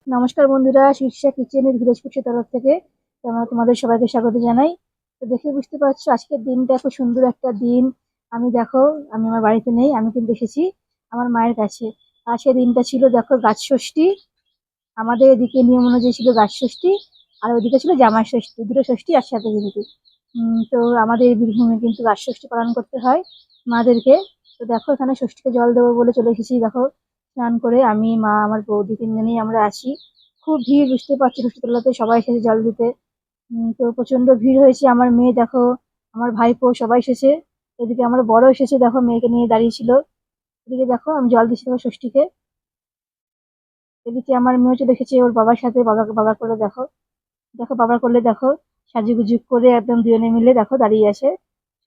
নমস্কার বন্ধুরা, শীর্ষা কিচেনের ভিলেজ ফুডসের তরফ থেকে তোমাদের সবাইকে স্বাগত জানাই। তো দেখে বুঝতে পারছো আজকের দিনটা খুব সুন্দর একটা দিন। আমি আমার বাড়িতে নেই, আমি কিন্তু এসেছি আমার মায়ের কাছে। আজকের দিনটা ছিল দেখো গাছ ষষ্ঠী। আমাদের এদিকে নিয়ম অনুযায়ী ছিল গাছ ষষ্ঠী, আর ওদিকে ছিল জামাই ষষ্ঠী, দুটো ষষ্ঠী একসাথে কিন্তু। তো আমাদের এই বীরভূমে কিন্তু গাছ ষষ্ঠী পালন করতে হয় মাদেরকে। তো দেখো এখানে ষষ্ঠীকে জল দেবো বলে চলে এসেছি। দেখো স্নান করে আমি, মা, আমার বৌদি তিনজনেই আমরা আছি। খুব ভিড়, বুঝতে পারছি ষষ্ঠী তলাতে সবাই এসেছে জল দিতে। তো প্রচন্ড ভিড় হয়েছে। আমার মেয়ে দেখো, আমার ভাইপো সবাই এসেছে। এদিকে আমার বড় এসেছে, দেখো মেয়েকে নিয়ে দাঁড়িয়ে ছিল। এদিকে দেখো আমি জল দিচ্ছি তোমার ষষ্ঠীকে। এদিকে আমার মেয়ে চলে এসেছে ওর বাবার সাথে, বাবা করে দেখো। দেখো বাবার করলে দেখো সাজুগুজু করে একদম দুজনে মিলে দেখো দাঁড়িয়ে আছে,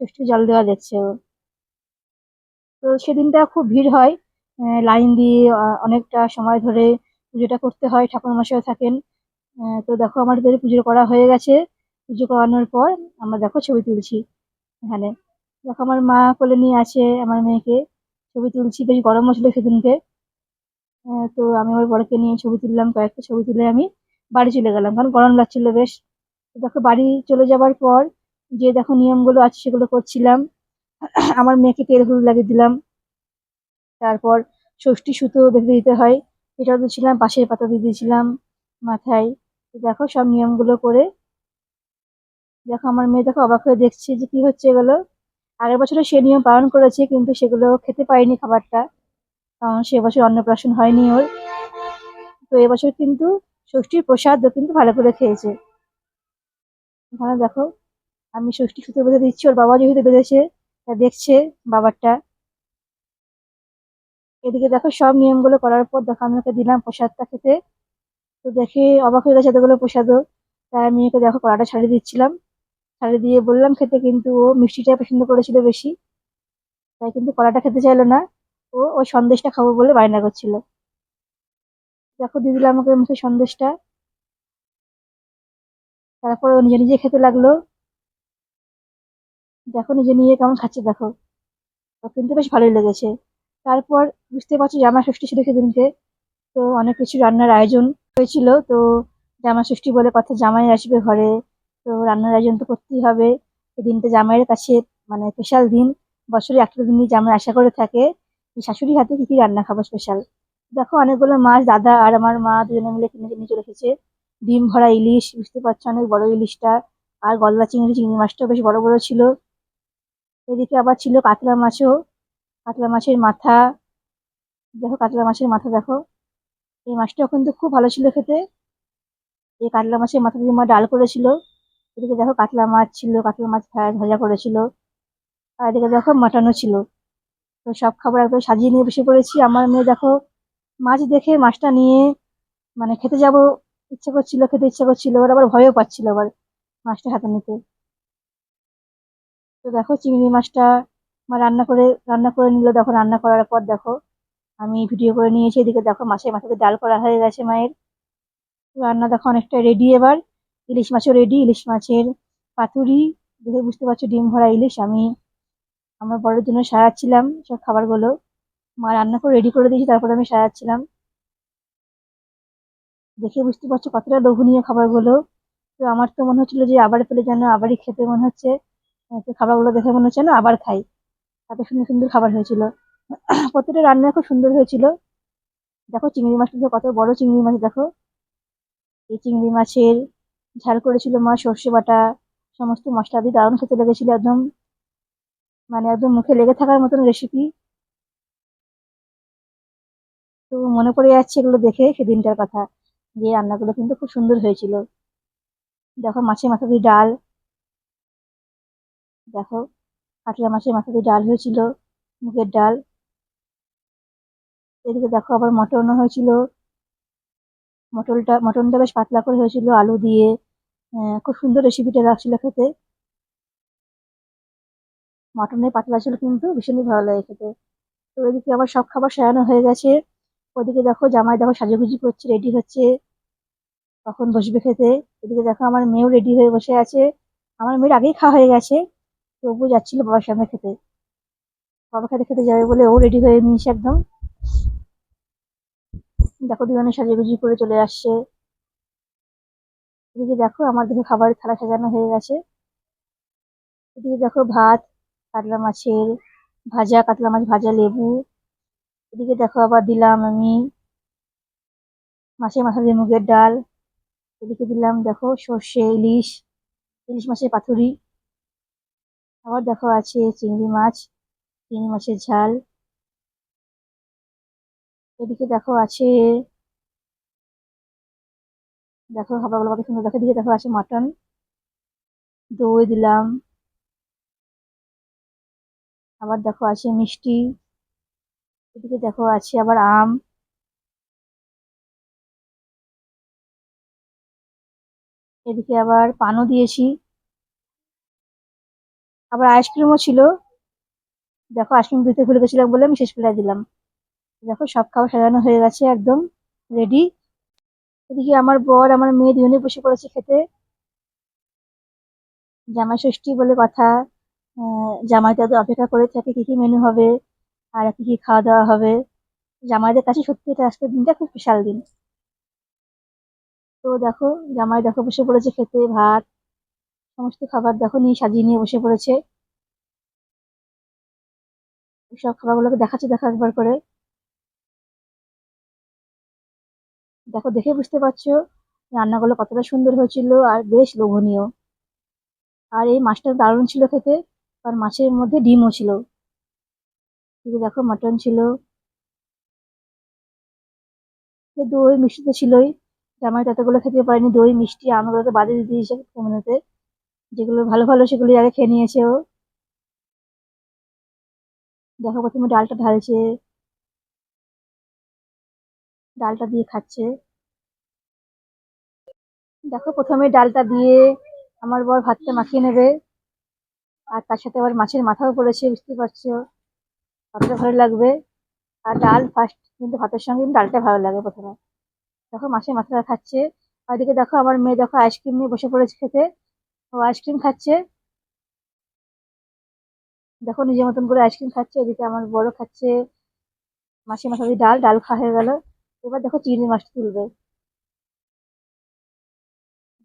ষষ্ঠী জল দেওয়া দেখছে ও। তো সেদিনটা খুব ভিড় হয়। লাইন দিয়ে অনেকটা সময় ধরে পুজোটা করতে হয়, ঠাকুর মশাই থাকেন। তো দেখো আমাদের পুজো করা হয়ে গেছে। পুজো করানোর পর আমরা দেখো ছবি তুলছি এখানে। দেখো আমার মা কোলে নিয়ে আছে আমার মেয়েকে, ছবি তুলছি। বেশ গরমও ছিল সেদিনকে। তো আমি আমার বরকে নিয়ে ছবি তুললাম, কয়েকটা ছবি তুলে আমি বাড়ি চলে গেলাম, কারণ গরম লাগছিল বেশ। তো দেখো বাড়ি চলে যাবার পর যে দেখো নিয়মগুলো আছে সেগুলো করছিলাম। আমার মেয়েকে তেল হলুদ লাগিয়ে দিলাম। তারপর ষষ্ঠী সুতো বেঁধে দিতে হয়, সেটাও দিয়েছিলাম, পাশের পাতা দিয়ে দিয়েছিলাম মাথায়। তো দেখো সব নিয়মগুলো করে দেখো আমার মেয়ে দেখো অবাক হয়ে দেখছে যে কি হচ্ছে এগুলো। আগের বছরে সে নিয়ম পালন করেছে, কিন্তু সেগুলো খেতে পারেনি খাবারটা, কারণ সে বছর অন্নপ্রাশন হয়নি ওর। তো এবছর কিন্তু ষষ্ঠীর প্রসাদও কিন্তু ভালো করে খেয়েছে। এখানে দেখো আমি ষষ্ঠী সুতো বেঁধে দিচ্ছি, ওর বাবা যেহেতু বেঁধেছে তা দেখছে বাবারটা। এদিকে দেখো সব নিয়মগুলো করার পর দেখো আমি ওকে দিলাম প্রসাদটা খেতে। তো দেখে অবাক হয়ে গেছে এতগুলো প্রসাদও। তাই আমি ওকে দেখো কড়াটা ছাড়িয়ে দিচ্ছিলাম, ছাড়িয়ে দিয়ে বললাম খেতে, কিন্তু ও মিষ্টিটা পছন্দ করেছিল বেশি, তাই কিন্তু কড়াটা খেতে চাইলো না। ও সন্দেশটা খাবো বলে বায়না করছিল। দেখো দিয়ে দিলাম ওকে মুখে সন্দেশটা। তারপর ও নিজে নিজে খেতে লাগলো। দেখো নিজে নিয়ে কেমন খাচ্ছে দেখো, ওর কিন্তু বেশ ভালোই লেগেছে। তারপর বুঝতে পারছি জামাই ষষ্ঠী ছিল সেদিনকে। তো অনেক কিছু রান্নার আয়োজন হয়েছিল। তো জামাই ষষ্ঠী বলে কথা, জামাই আসবে ঘরে, তো রান্নার আয়োজন তো করতেই হবে। এই দিনটা জামাইয়ের কাছে মানে স্পেশাল দিন। বছরে একটা দিনই জামাই আশা করে থাকে যে শাশুড়ি হাতে কি কি রান্না খাবো স্পেশাল। দেখো অনেকগুলো মাছ দাদা আর আমার মা দুজনে মিলে কিনে কিনে চলে এসেছে। ডিম ভরা ইলিশ, বুঝতে পারছো অনেক বড় ইলিশটা। আর গলদা চিংড়ি, চিংড়ি মাছটা বেশ বড় বড় ছিল। এদিকে আবার ছিল কাতলা মাছও, কাতলা মাছের মাথা। দেখো কাতলা মাছের মাথা দেখো, এই মাছটাও কিন্তু খুব ভালো ছিল খেতে। এই কাতলা মাছের মাথা দিয়ে মা ডাল করেছিল। এদিকে দেখো কাতলা মাছ ছিল, কাতলা মাছ ভাজা করেছিল। আর এদিকে দেখো মাটনও ছিল। তো সব খাবার একদম সাজিয়ে নিয়ে বসে পড়েছি। আমার মেয়ে দেখো মাছ দেখে মাছটা নিয়ে মানে খেতে যাব ইচ্ছে করছিল, খেতে ইচ্ছে করছিল, ওর আবার ভয়ও পাচ্ছিল আবার মাছটা হাতে নিতে। তো দেখো চিংড়ি মাছটা মা রান্না করে নিল। দেখো রান্না করার পর দেখো আমি ভিডিও করে নিয়েছি। এদিকে দেখো মাছের মাথাতে ডাল করা হয়ে গেছে মায়ের। রান্না দেখো অনেকটা রেডি এবার। ইলিশ মাছও রেডি, ইলিশ মাছের পাতুরি। দেখে বুঝতে পারছো ডিম ভরা ইলিশ। আমি আমার বরের জন্য সাজাচ্ছিলাম সব খাবারগুলো। মা রান্না করে রেডি করে দিয়েছি, তারপরে আমি সাজাচ্ছিলাম। দেখে বুঝতে পারছো কতটা লোভনীয় খাবারগুলো। তো আমার তো মনে হচ্ছিল যে আবার পেলে যেন আবারই খেতে মনে হচ্ছে। তো খাবারগুলো দেখে মনে হচ্ছে না আবার খাই, এত সুন্দর সুন্দর খাবার হয়েছিল। প্রত্যেকটা রান্না খুব সুন্দর হয়েছিল। দেখো চিংড়ি মাছটা তো কত বড় চিংড়ি মাছ দেখো। এই চিংড়ি মাছের ঝাল করেছিল মা সর্ষে বাটা, সমস্ত মশলা দিয়ে দারুণ খেতে লেগেছিল একদম, মানে একদম মুখে লেগে থাকার মতন রেসিপি। তো মনে পড়ে যাচ্ছে এগুলো দেখে সেদিনটার কথা, যে রান্নাগুলো কিন্তু খুব সুন্দর হয়েছিল। দেখো মাছের মাথা দিয়ে ডাল, দেখো কাতলা মাছের মাথা দিয়ে ডাল হয়েছিল, মুগের ডাল। এদিকে দেখো আবার মটনও হয়েছিল। মটনটা বেশ পাতলা করে হয়েছিল আলু দিয়ে। খুব সুন্দর রেসিপিটা লাগছিল খেতে। মটনের পাতলা ছিল কিন্তু ভীষণই ভালো লাগে খেতে। তো এদিকে আবার সব খাবার সাজানো হয়ে গেছে। ওদিকে দেখো জামাই দেখো সাজুগুজু করছে, রেডি হচ্ছে, কখন বসবে খেতে। এদিকে দেখো আমার মেয়েও রেডি হয়ে বসে আছে। আমার মেয়ের আগেই খাওয়া হয়ে গেছে, তবু যাচ্ছিল বাবার সঙ্গে খেতে। বাবা খেতে খেতে যাবে বলে ও রেডি হয়ে নিয়েছে একদম। দেখো দুজনে সাজুগুজু করে চলে আসছে। এদিকে দেখো আমার দেখে খাবারের থালা সাজানো হয়ে গেছে। এদিকে দেখো ভাত, কাতলা মাছের ভাজা, কাতলা মাছ ভাজা, লেবু। এদিকে দেখো আবার দিলাম আমি মাছের মাথা দিয়ে মুগের ডাল। এদিকে দিলাম দেখো সর্ষে ইলিশ, ইলিশ মাছের পাতুরি। আবার দেখো আছে চিংড়ি মাছ, চিংড়ি মাছের ঝাল। এদিকে দেখো আছে, দেখো খাবারগুলো কত সুন্দর, দেখো এদিকে দেখো আছে মাটন, দই দিলাম। আবার দেখো আছে মিষ্টি। এদিকে দেখো আছে আবার আম। এদিকে আবার পানও দিয়েছি, আবার আইসক্রিমও ছিল। দেখো আইসক্রিম দিতে ভুলে গেছিলাম বলে আমি শেষ করে দিলাম। দেখো সব খাবার সাজানো হয়ে গেছে একদম রেডি। এদিকে আমার বর আমার মেয়ে দুজনে বসে পড়েছে খেতে। জামাই ষষ্ঠী বলে কথা, জামাই তাদের অপেক্ষা করে থাকে কি কি মেনু হবে আর কি কি খাওয়া দাওয়া হবে। জামাইদের কাছে সত্যি এটা আজকের দিনটা খুব স্পেশাল দিন। তো দেখো জামাই দেখো বসে পড়েছে খেতে, ভাত সমস্ত খাবার দেখো নিয়ে সাজিয়ে নিয়ে বসে পড়েছে। সব খাবারগুলোকে দেখাচ্ছে দেখো একবার করে। দেখো দেখে বুঝতে পারছো রান্নাগুলো কতটা সুন্দর হয়েছিল আর বেশ লোভনীয়। আর এই মাছটা দারুণ ছিল খেতে, আর মাছের মধ্যে ডিমও ছিল। এই যে দেখো মাটন ছিল, এই দই মিষ্টি তো ছিলই। জামাই ততগুলো খেতে পারেনি, দই মিষ্টি আমগুলো তো বাদে দিয়ে দিয়েছে মেনুতে। যেগুলো ভালো ভালো সেগুলো আগে খেয়ে নিয়েছে ও। দেখো প্রথমে ডালটা ঢালছে, ডালটা দিয়ে খাচ্ছে। দেখো প্রথমে ডালটা দিয়ে আমার বর ভাতটা মাখিয়ে নেবে, আর তার সাথে আবার মাছের মাথাও পড়েছে, বুঝতে পারছো কতটা ভালো লাগবে। আর ডাল ফার্স্ট কিন্তু ভাতের সঙ্গে কিন্তু ডালটা ভালো লাগে প্রথমে। দেখো মাছের মাথাটা খাচ্ছে। আর এদিকে দেখো আমার মেয়ে দেখো আইসক্রিম নিয়ে বসে পড়েছে খেতে, ও আইসক্রিম খাচ্ছে। দেখো নিজের মতন করে আইসক্রিম খাচ্ছে, এদিকে আমার বড় খাচ্ছে মাছের মাথা দিয়ে ডাল, ডাল খাওয়া হয়ে গেল। এবার দেখো চিংড়ি মাছটা তুলবে।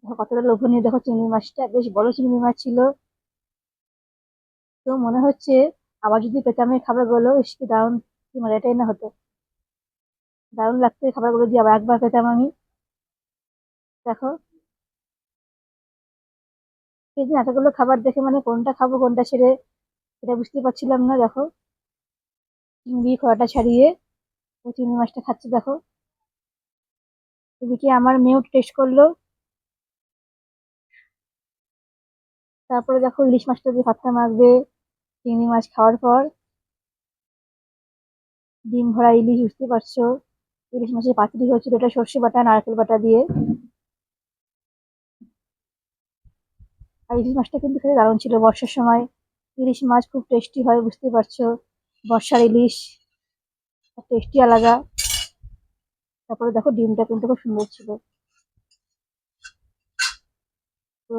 দেখো কতটা লোভনীয়, দেখো চিংড়ি মাছটা বেশ বড় চিংড়ি মাছ ছিল। তো মনে হচ্ছে আবার যদি পেতাম এই খাবারগুলো, ইস কি দারুণ, কি মজা, এটাই না হতো। দারুণ লাগতো এই খাবারগুলো দিয়ে আবার একবার পেতাম আমি। দেখো সেদিন এতগুলো খাবার দেখে মানে কোনটা খাবো কোনটা ছেড়ে সেটা বুঝতে পারছিলাম না। দেখো চিংড়ি খোয়াটা ছাড়িয়ে ও চিংড়ি মাছটা খাচ্ছে দেখো। এদিকে আমার মেয়েও টেস্ট করলো। তারপরে দেখো ইলিশ মাছটা দিয়ে ভাতটা মাখবে চিংড়ি মাছ খাওয়ার পর। ডিম ভরা ইলিশ, বুঝতে পারছো ইলিশ মাছের পাতুরি হয়েছিল, এটা সর্ষে বাটা নারকেল বাটা দিয়ে। আর ইলিশ মাছটা কিন্তু খেতে দারুণ ছিল, বর্ষার সময় ইলিশ মাছ খুব টেস্টি হয়, বুঝতে পারছো বর্ষার ইলিশ টেস্টি আলাদা। তারপরে দেখো ডিমটা কিন্তু খুব সুন্দর ছিল। তো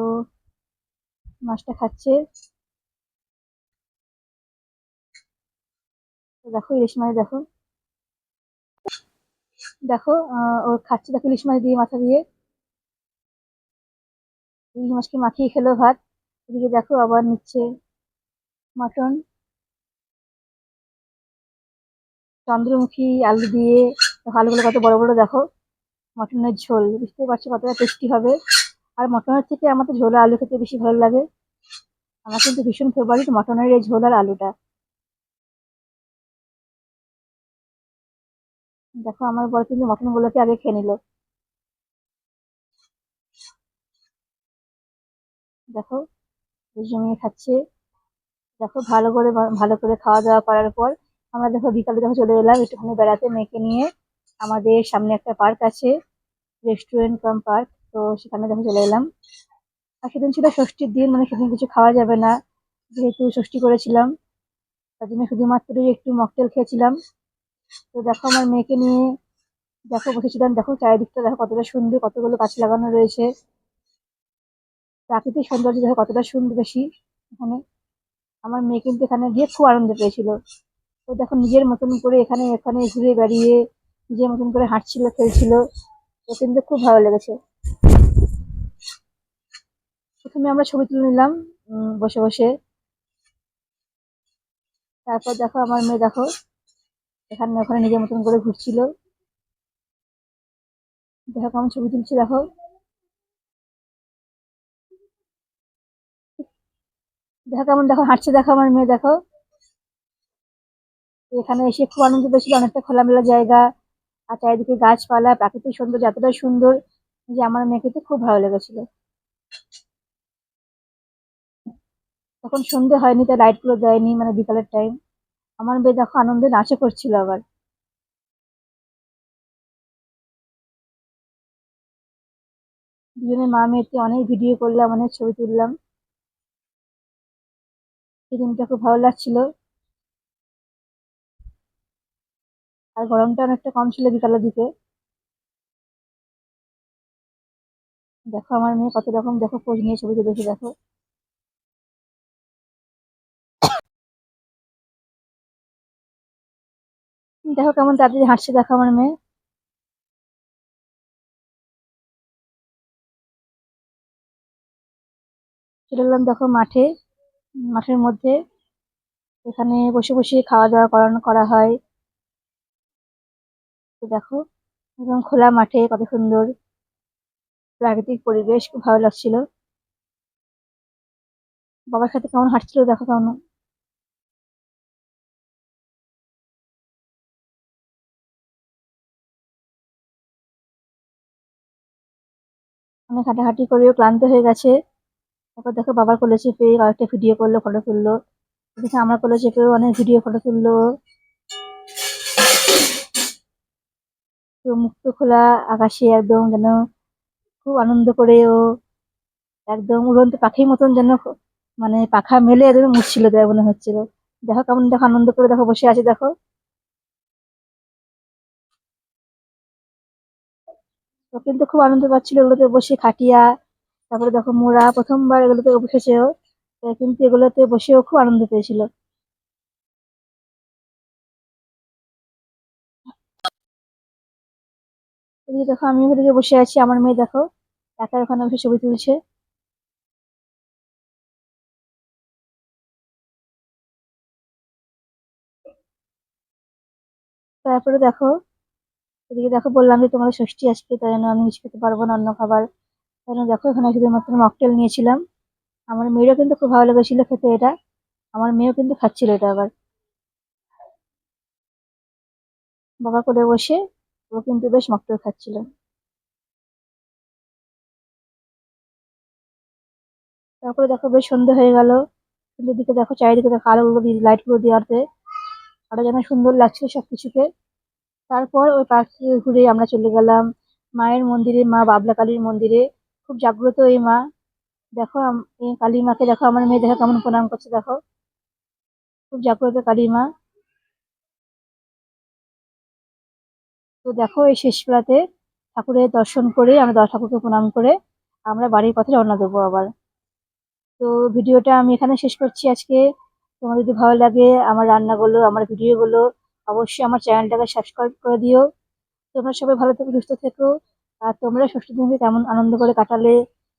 মাছটা খাচ্ছে। তো দেখো ইলিশ মাছ দেখো, দেখো ও খাচ্ছে দেখো ইলিশ মাছ দিয়ে মাথা দিয়ে। ইলিশ মাছকে মাখিয়ে খেলো ভাত। এদিকে দেখো আবার নিচ্ছে মাটন, চন্দ্রমুখী আলু দিয়ে। দেখো আলুগুলো কত বড় বড় দেখো। মটনের ঝোল, বুঝতে পারছো কতটা টেস্টি হবে। আর মটনের থেকে আমার তো ঝোল আর আলু খেতে বেশি ভালো লাগে। আমার কিন্তু ভীষণ ফেভারিট মটনের এই ঝোল আর আলুটা। দেখো আমার বর কিন্তু মটন গুলোকে আগে খেয়ে নিল। দেখো বেশ জমিয়ে খাচ্ছে। দেখো ভালো করে খাওয়া দাওয়া করার পর আমরা দেখো বিকালে দেখো চলে এলাম একটুখানি বেড়াতে মেয়েকে নিয়ে। আমাদের সামনে একটা পার্ক আছে, রেস্টুরেন্ট কাম পার্ক। তো সেখানে দেখো চলে এলাম। আর সেদিন ছিল ষষ্ঠীর দিন, মানে সেদিন কিছু খাওয়া যাবে না যেহেতু ষষ্ঠী করেছিলাম। তার জন্য শুধুমাত্র একটু মকটেল খেয়েছিলাম। তো দেখো আমার মেয়েকে নিয়ে দেখো বসেছিলাম। দেখো চারিদিকটা দেখো কতটা সুন্দর, কতগুলো গাছ লাগানো রয়েছে। প্রাকৃতিক সৌন্দর্য দেখো কতটা সুন্দর বেশি এখানে। আমার মেয়ে কিন্তু এখানে গিয়ে খুব আনন্দ পেয়েছিল। তো দেখো নিজের মতন করে এখানে এখানে ঘুরে বেড়িয়ে নিজের মতন করে হাঁটছিল, খেলছিল। তো কিন্তু খুব ভালো লেগেছে। প্রথমে আমরা ছবি তুলে নিলাম বসে বসে। তারপর দেখো আমার মেয়ে দেখো এখানে ওখানে নিজের মতন করে ঘুরছিল। দেখো কেমন ছবি তুলছে দেখো। দেখো কেমন দেখো হাঁটছে দেখো আমার মেয়ে দেখো। এখানে এসে খুব আনন্দ পেয়েছিল, অনেকটা খোলামেলা জায়গা আর চারিদিকে গাছপালা, প্রাকৃতিক সৌন্দর্য এতটাই সুন্দর যে আমার মেয়েকে তো খুব ভালো লেগেছিল। তখন সন্ধে হয়নি, তাই লাইট গুলো দেয়নি, মানে বিকালের টাইম। আমার মেয়ে দেখো আনন্দে নাচও করছিল আবার। দুজনে মা মেয়েতে অনেক ভিডিও করলাম, অনেক ছবি তুললাম। এই দিনটা খুব ভালো লাগছিল। আর গরমটা অনেকটা কম ছিল বিকালের দিকে। দেখো আমার মেয়ে কত রকম দেখো পোজ নিয়ে ছবি তুলেছে দেখো। দেখো কেমন তাড়াতাড়ি হাঁটছে দেখো আমার মেয়ে। চলে এলাম দেখো মাঠে, মাঠের মধ্যে। এখানে বসে বসে খাওয়া দাওয়া করা হয়। তো দেখো একদম খোলা মাঠে কত সুন্দর প্রাকৃতিক পরিবেশ, খুব ভালো লাগছিল। বাবার সাথে কেমন হাঁটছিল দেখো কেমন। অনেক হাঁটাহাঁটি করেও ক্লান্ত হয়ে গেছে। তারপর দেখো বাবার কোলে চেপে কয়েকটা ভিডিও করলো, ফটো তুললো। এদিকে আমার কোলে চেপেও অনেক ভিডিও ফটো তুললো। তো মুক্ত খোলা আকাশে একদম যেন খুব আনন্দ করে ও একদম উড়ন্ত পাখির মতন যেন মানে পাখা মেলে একদম উঠছিল তাই মনে হচ্ছিল। দেখো কেমন দেখো আনন্দ করে দেখো বসে আছে দেখো। ও কিন্তু খুব আনন্দ পাচ্ছিল এগুলোতে বসে খাটিয়া। তারপরে দেখো মোরা প্রথমবার এগুলোতে বসেছে ও। কিন্তু এগুলোতে বসেও খুব আনন্দ পেয়েছিল। এদিকে দেখো আমি ওদিকে বসে আছি, আমার মেয়ে দেখো একা ওখানে বসে ছবি তুলছে। তারপরে দেখো এদিকে দেখো বললাম যে তোমাদের ষষ্ঠী আজকে, তাই জন্য আমি কিছু খেতে পারবো না অন্য খাবার। তাই জন্য দেখো এখানে শুধুমাত্র মকটেল নিয়েছিলাম। আমার মেয়েরও কিন্তু খুব ভালো লেগেছিল খেতে এটা। আমার মেয়েও কিন্তু খাচ্ছিল এটা আবার বাবা করে বসে। ও কিন্তু বেশ মকটেল খাচ্ছিল। তারপরে দেখো বেশ সন্ধ্যে হয়ে গেল। সন্ধ্যের দিকে দেখো চারিদিকে দেখো আলোগুলো দিয়ে লাইট গুলো দেওয়াতে আরো যেন সুন্দর লাগছিল সবকিছুকে। তারপর ওই পার্ক থেকে ঘুরে আমরা চলে গেলাম মায়ের মন্দিরে, মা বাবলা কালীর মন্দিরে। খুব জাগ্রত এই মা। দেখো এই কালী মাকে দেখো আমার মেয়ে দেখো কেমন প্রণাম করছে দেখো। খুব জাগ্রত কালী মা। তো দেখো এই শেষ বেলাতে ঠাকুরের দর্শন করে আমরা ঠাকুরকে প্রণাম করে আমরা বাড়ির পথে রওনা দেবো আবার। তো ভিডিওটা আমি এখানে শেষ করছি আজকে। তোমার যদি ভালো লাগে আমার রান্নাগুলো, আমার ভিডিওগুলো, অবশ্যই আমার চ্যানেলটাকে সাবস্ক্রাইব করে দিও। তোমরা সবাই ভালো থেকো, সুস্থ থেকো। আর তোমরা ষষ্ঠী দিনকে কেমন আনন্দ করে কাটালে,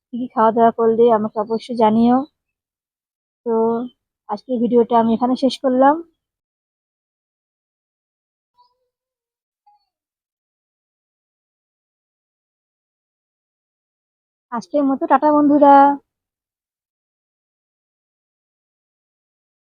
কি কি খাওয়া দাওয়া করলে আমাকে অবশ্যই জানিও। তো আজকে ভিডিওটা আমি এখানে শেষ করলাম। আজকের মতো টাটা বন্ধুরা।